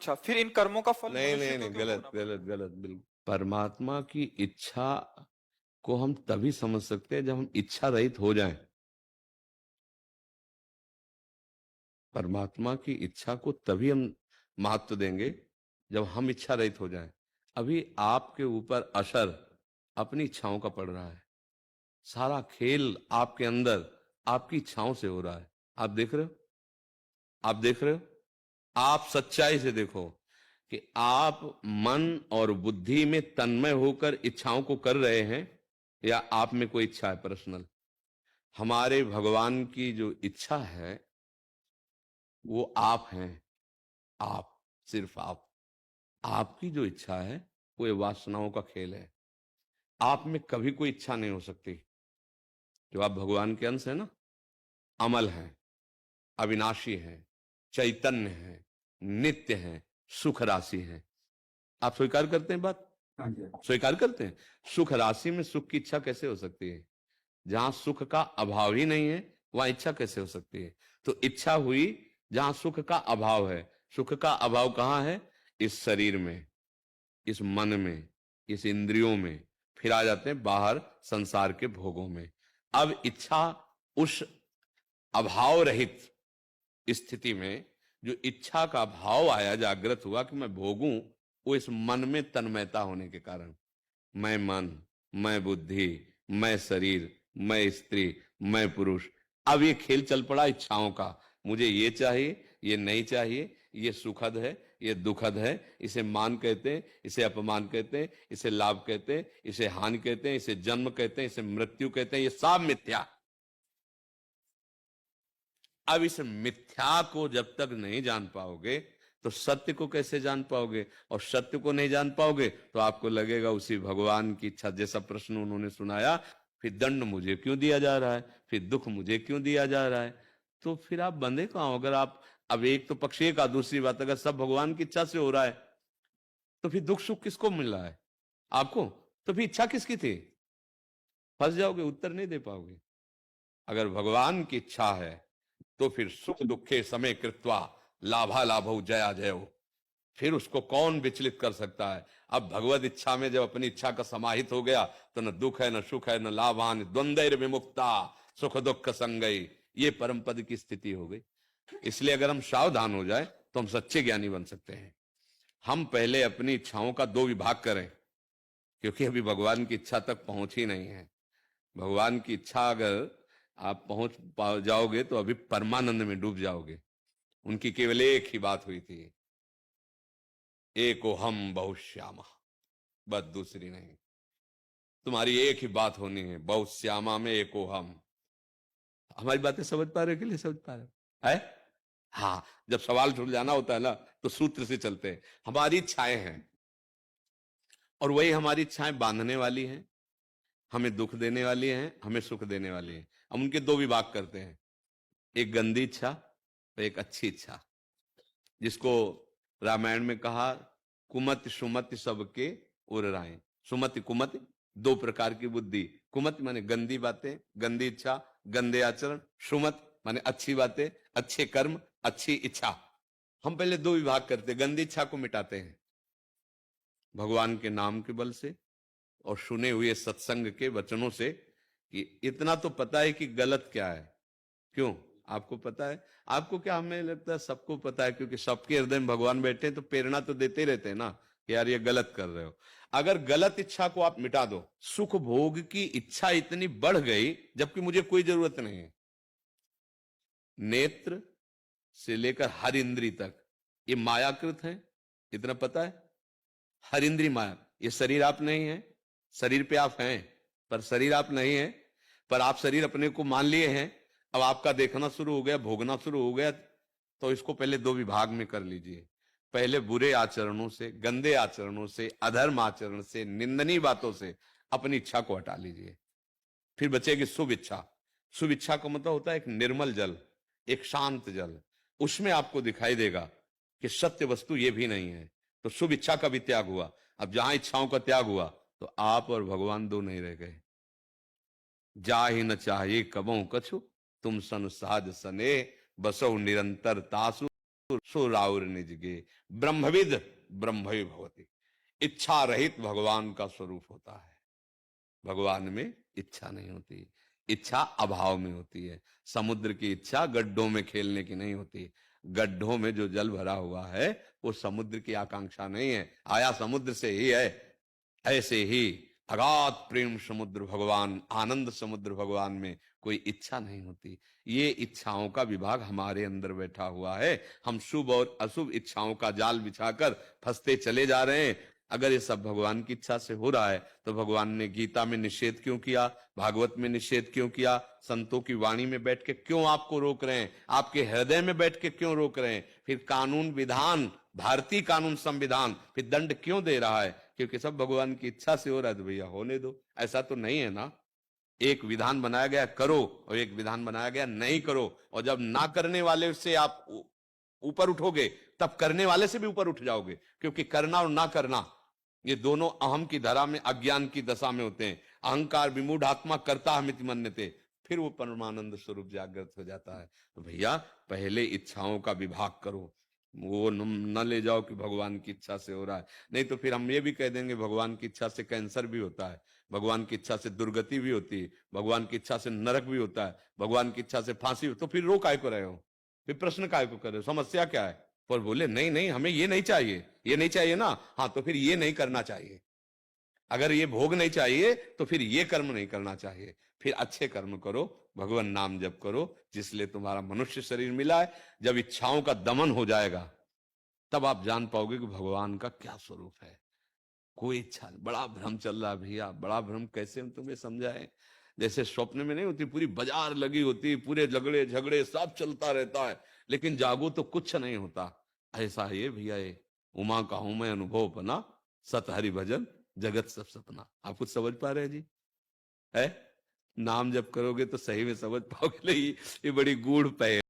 अच्छा, फिर इन कर्मों का फल नहीं मनुष्य नहीं को नहीं, क्यों गलत भोगना गलत गलत, बिल्कुल। परमात्मा की इच्छा को हम तभी समझ सकते हैं जब हम इच्छा रहित हो जाएं। परमात्मा की इच्छा को तभी हम महत्व देंगे जब हम इच्छा रहित हो जाएं। अभी आपके ऊपर असर अपनी इच्छाओं का पड़ रहा है। सारा खेल आपके अंदर आपकी इच्छाओं से हो रहा है। आप देख रहे हो, आप देख रहे हो। आप सच्चाई से देखो कि आप मन और बुद्धि में तन्मय होकर इच्छाओं को कर रहे हैं, या आप में कोई इच्छा है पर्सनल। हमारे भगवान की जो इच्छा है वो आप हैं। आप, सिर्फ आप। आपकी जो इच्छा है वो ये वासनाओं का खेल है। आप में कभी कोई इच्छा नहीं हो सकती। जो आप भगवान के अंश है ना, अमल हैं, अविनाशी हैं, चैतन्य हैं, नित्य हैं, सुख राशि हैं। आप स्वीकार करते हैं बात? स्वीकार करते हैं। सुख राशि में सुख की इच्छा कैसे हो सकती है? जहां सुख का अभाव ही नहीं है वहां इच्छा कैसे हो सकती है? तो इच्छा हुई जहां सुख का अभाव है। सुख का अभाव कहां है? इस शरीर में, इस मन में, इस इंद्रियों में। फिर आ जाते हैं बाहर संसार के भोगों में। अब इच्छा उस अभाव रहित स्थिति में, जो इच्छा का भाव आया, जागृत हुआ कि मैं भोगूं, वो इस मन में तन्मयता होने के कारण, मैं मन, मैं बुद्धि, मैं शरीर, मैं स्त्री, मैं पुरुष। अब ये खेल चल पड़ा इच्छाओं का। मुझे ये चाहिए, ये नहीं चाहिए, ये सुखद है, ये दुखद है, इसे मान कहते हैं, इसे अपमान कहते हैं, इसे लाभ कहते हैं, इसे हानि कहते हैं, इसे जन्म कहते हैं, इसे मृत्यु कहते हैं। ये सब मिथ्या। अब इस मिथ्या को जब तक नहीं जान पाओगे तो सत्य को कैसे जान पाओगे? और सत्य को नहीं जान पाओगे तो आपको लगेगा उसी भगवान की इच्छा। जैसा प्रश्न उन्होंने सुनाया, फिर दंड मुझे क्यों दिया जा रहा है, फिर दुख मुझे क्यों दिया जा रहा है? तो फिर आप बंधे कहां हो? अगर आप, अब एक तो पक्ष एक, दूसरी बात, अगर सब भगवान की इच्छा से हो रहा है तो फिर दुख सुख किसको मिल रहा है? आपको। तो फिर इच्छा किसकी थी? फंस जाओगे, उत्तर नहीं दे पाओगे। अगर भगवान की इच्छा है तो फिर सुख दुखे समय कृत्वा लाभा लाभो जया जयो। फिर उसको कौन विचलित कर सकता है? अब भगवत इच्छा में जब अपनी इच्छा का समाहित हो गया तो न दुख है, न सुख है, न लाभान द्वंद्व विमुक्ता सुख दुख संगई। ये परम पद की स्थिति हो गई। इसलिए अगर हम सावधान हो जाए तो हम सच्चे ज्ञानी बन सकते हैं। हम पहले अपनी इच्छाओं का दो विभाग करें, क्योंकि अभी भगवान की इच्छा तक पहुंच ही नहीं है। भगवान की इच्छा अगर आप पहुंच जाओगे तो अभी परमानंद में डूब जाओगे। उनकी केवल एक ही बात हुई थी, एको हम बहुश्यामा, बस दूसरी नहीं। तुम्हारी एक ही बात होनी है, बहुश्यामा में एको हम। हमारी बातें समझ पा रहे हो कि नहीं समझ पा रहे हो? है? हाँ, जब सवाल छूट जाना होता है ना तो सूत्र से चलते हैं। हमारी इच्छाएं हैं और वही हमारी इच्छाएं बांधने वाली हैं, हमें दुख देने वाली हैं, हमें सुख देने वाली हैं। हम उनके दो विभाग करते हैं, एक गंदी इच्छा और एक अच्छी इच्छा। जिसको रामायण में कहा, कुमति सुमति सबके उर राय। सुमति कुमति दो प्रकार की बुद्धि। कुमति माने गंदी बातें, गंदी इच्छा, गंदे आचरण। सुमति माने अच्छी बातें, अच्छे कर्म, अच्छी इच्छा। हम पहले दो विभाग करते, गंदी इच्छा को मिटाते हैं भगवान के नाम के बल से और सुने हुए सत्संग के वचनों से, कि इतना तो पता है कि गलत क्या है। क्यों? आपको पता है? आपको क्या? हमें लगता है सबको पता है, क्योंकि सबके हृदय में भगवान बैठे हैं तो प्रेरणा तो देते ही रहते हैं ना कि यार ये गलत कर रहे हो। अगर गलत इच्छा को आप मिटा दो, सुख भोग की इच्छा इतनी बढ़ गई जबकि मुझे कोई जरूरत नहीं है। नेत्र से लेकर हर इंद्री तक ये मायाकृत है, इतना पता है। हर इंद्री माया। ये शरीर आप नहीं है, शरीर पे आप हैं पर शरीर आप नहीं है। पर आप शरीर अपने को मान लिए हैं। अब आपका देखना शुरू हो गया, भोगना शुरू हो गया, तो इसको पहले दो विभाग में कर लीजिए। पहले बुरे आचरणों से, गंदे आचरणों से, अधर्म आचरण से, निंदनीय बातों से अपनी इच्छा को हटा लीजिए। फिर बचेगी शुभ इच्छा। शुभ इच्छा का मतलब होता है एक निर्मल जल, एक शांत जल। उसमें आपको दिखाई देगा कि सत्य वस्तु ये भी नहीं है। तो शुभ इच्छा का भी त्याग हुआ। अब जहां इच्छाओं का त्याग हुआ तो आप और भगवान दो नहीं रह गए। जा ही न चाहिए कबों कछु, तुम सन साज सने बसो निरंतर तासु। सो राउर निज गे, ब्रह्मविद ब्रह्मवि भवति। इच्छा रहित भगवान का स्वरूप होता है। भगवान में इच्छा नहीं होती, इच्छा अभाव में होती है। समुद्र की इच्छा गड्ढों में खेलने की नहीं होती। गड्ढों में जो जल भरा हुआ है वो समुद्र की आकांक्षा नहीं है, आया समुद्र से ही है। ऐसे ही अगाध प्रेम समुद्र भगवान, आनंद समुद्र भगवान में कोई इच्छा नहीं होती। ये इच्छाओं का विभाग हमारे अंदर बैठा हुआ है। हम शुभ और अशुभ इच्छाओं का जाल बिछाकर फंसते चले जा रहे हैं। अगर ये सब भगवान की इच्छा से हो रहा है तो भगवान ने गीता में निषेध क्यों किया, भागवत में निषेध क्यों किया, संतों की वाणी में बैठ के क्यों आपको रोक रहे हैं, आपके हृदय में बैठ के क्यों रोक रहे हैं? फिर कानून विधान, भारतीय कानून संविधान फिर दंड क्यों दे रहा है? क्योंकि सब भगवान की इच्छा से हो रहा है तो भैया होने दो। ऐसा तो नहीं है ना, एक विधान बनाया गया करो और एक विधान बनाया गया नहीं करो। और जब ना करने वाले से आप ऊपर उठोगे तब करने वाले से भी ऊपर उठ जाओगे, क्योंकि करना और ना करना ये दोनों अहम की धरा में, अज्ञान की दशा में होते हैं। अहंकार विमूढ़ आत्मा करता हमिति मन्यते, फिर वो परमानंद स्वरूप जागृत हो जाता है। तो भैया पहले इच्छाओं का विभाग करो, वो न ले जाओ कि भगवान की इच्छा से हो रहा है। नहीं तो फिर हम ये भी कह देंगे भगवान की इच्छा से कैंसर भी होता है, भगवान की इच्छा से दुर्गति भी होती है, भगवान की इच्छा से नरक भी होता है, भगवान की इच्छा से फांसी हो। तो फिर रो काय को रहे हो, फिर प्रश्न काय को कर रहे हो, समस्या क्या है? पर बोले नहीं नहीं हमें ये नहीं चाहिए, ये नहीं चाहिए ना, हाँ तो फिर ये नहीं करना चाहिए। अगर ये भोग नहीं चाहिए तो फिर ये कर्म नहीं करना चाहिए। फिर अच्छे कर्म करो, भगवान नाम जप करो, जिसलिए तुम्हारा मनुष्य शरीर मिला है। जब इच्छाओं का दमन हो जाएगा तब आप जान पाओगे कि भगवान का क्या स्वरूप है। कोई इच्छा नहीं। बड़ा भ्रम चल रहा भैया, बड़ा भ्रम। कैसे हम तुम्हें समझाएं? जैसे स्वप्न में नहीं होती, पूरी बाजार लगी होती, पूरे झगड़े झगड़े सब चलता रहता है, लेकिन जागो तो कुछ नहीं होता। ऐसा है ये भैया, ये उमा का हूं मैं अनुभव अपना, सत हरि भजन जगत सब सपना। आप कुछ समझ पा रहे हैं जी? है नाम जब करोगे तो सही में समझ पाओगे। ये बड़ी गूढ़ पहेली